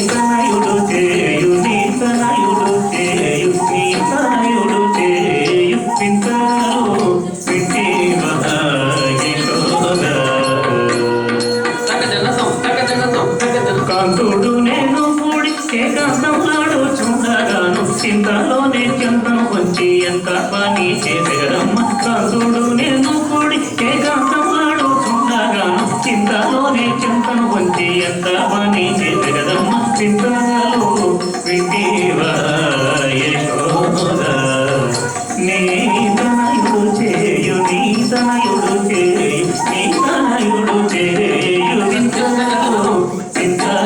తనయుడు చేయు నీ తనయుడు చేయు నీ తనయుడు చేయు పింతాలు పిండి కాంతుడు నేను కూడి ఏకాంతంలాడుచుండగాను చింతలోనే చంతం వచ్చి ఎంత పని చేసేదమ్మ కాంతుడు నేను కూడి ఏకాంతంలాడుచుండగాను చింతలోనే చింతం వచ్చి ఎంత పని చేసేదమ్మ చింతలో వింటివా యశోద నీ తనయుడు చేయు నీ తనయుడు చేయు నీ తనయుడు చేయు చింతలో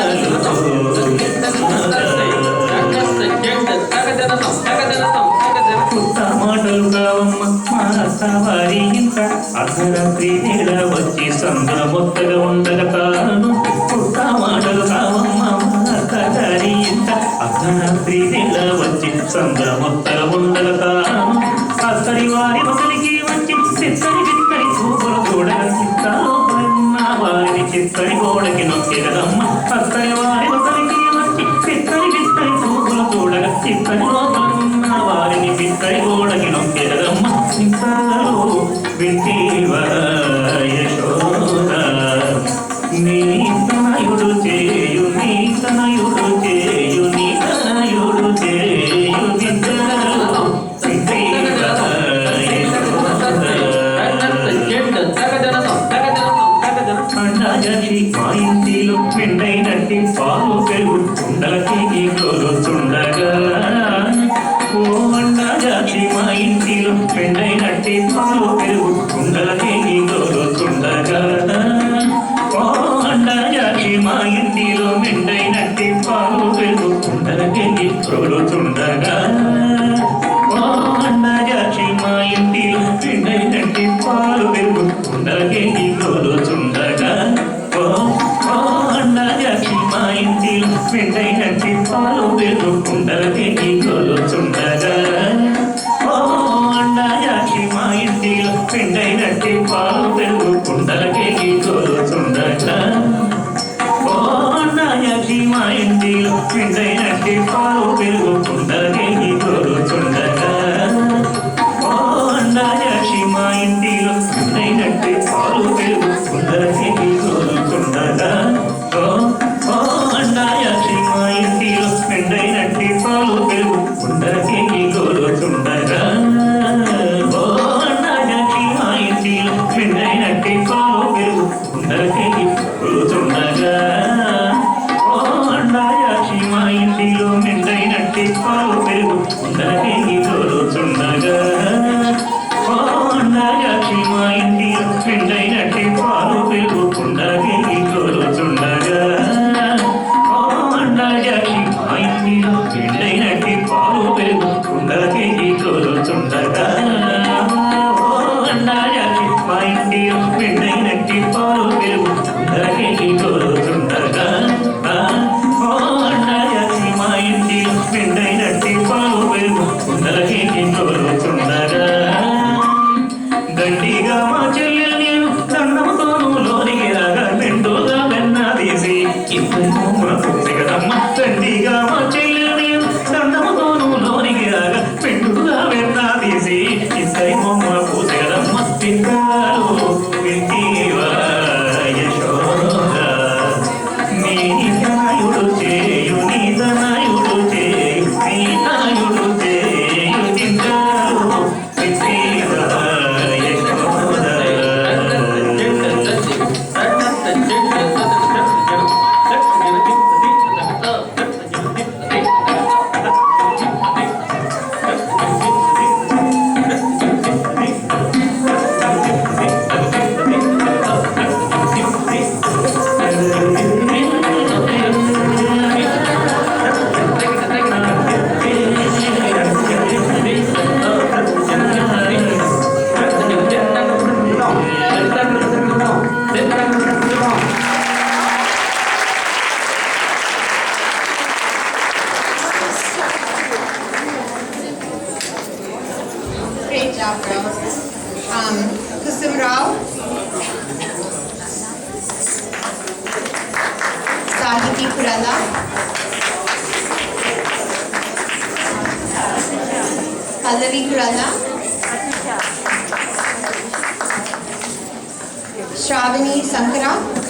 మాటలు కావమ్మ మాసవారి ఇంత అర్ధరాత్రి వేళ వచ్చి సంద్ర మొత్తగా ఉండగా తాను పుట్ట మాటలు కావమ్మ మాసవారి ఇంత అర్ధరాత్రి వేళ వచ్చి సంద్ర మొత్తగా ఉండగా తాను అత్తరి వారి ఒకరికి వచ్చి చిత్తరి చిత్తరి చూపులు చూడగా చిత్తాలో ఉన్న వారిని చిత్తరి గోడకి నొక్కేదమ్మ అత్తరి వారి ఒకరికి వచ్చి చిత్తరి చిత్తరి చూపులు చూడగా చిత్తరి ఉన్న వారిని చిత్తరి గోడకి నొక్కేదమ్మ చింతలో వింటివా యశోద నీ తనయుడు చేయు నీ తనయుడు చేయు నీ తనయుడు చేయు చింతలో అండాజీ మా ఇంటిలో మెండైనట్టి పాలు పెరుగు చుండలకి గోలుచుండగా ఓ అండాజీ మా ఇంటిలో మెండైనట్టి పాలు పెరుగు చుండలకి గోలుచుండగా ఓ అండాజీ మా ఇంటిలో మెండైనట్టి పాలు పెరుగు చుండలకి గోలుచుండగా ఓ అండాజీ మా ఇంటిలో మెండైనట్టి పాలు పెరుగు చుండలకి గోలుచుండగా ఓ అండాజీ మా ఇంటిలో మెండైనట్టి పాలు పెరుగు కుండలకి గోలుచుండగా ఓ అండాజీ మా ఇంటిలో మెండైనట్టి పాలు పెరుగు కుండలకి గోలుచుండగా ఓ అండాజీ మా ఇంటిలో మెండైనట్టి పాలు పెరుగు కుండలకి గోలుచుండగా ఓ అండాజీ మా ఇంటిలో మెండైనట్టి పాలు పెరుగు కుండలకి గోలుచుండగా ఓ అండాజీ మా ఇంటిలో మెండైనట్టి పాలు పెరుగు కుండలకి గోలుచుండగా ఓ అండాజీ మా ఇంటిలో మెండైనట్టి పాలు పెరుగు కుండలకి గోలుచుండగా ఓ అండాజీ మా ఇంటిలో మెండైనట్టి పాలు పెరుగు కుండలకి గోలుచుండగా ఓ అండాజీ మా ఇంటిలో మెండైనట్టి పాలు పెరుగు కుండలకి గోలుచుండగా ఓ అండాజీ మా ఇంటిలో మెండైనట్టి పాలు పెరుగు కుండలకి గోలుచుండగా ఓ అండాజీ మా ఇంటిలో మెండైనట్టి పాలు పెరుగు కుండలకి గోలుచుండగా ఓ అండాజీ మా ఇంటిలో మెండైనట్టి పాలు పెరుగు కుండలకి గోలుచుండగా గట్టిగా మా చెల్లెలు నేను దండంతోనూ లోనికి రాగా మెండుగా వెన్న తీసి ఇద్దరి మొమ్మల పూసెగదమ్మ గట్టిగా మా చెల్లెలు నేను దండంతోనూ లోనికి రాగా మెండుగా వెన్న తీసి ఇద్దరి మొమ్మల పూసెగదమ్మ పిండాలు వింటివా యశోద నీ తనయుడు చేయు నీ తనయుడు చేయు నీ తనయుడు చేయు చింతాలు వింటివా Great job, girls. Kusumrao, Sahiti Kurala, Pallavi Kurala, Shravani Sankara,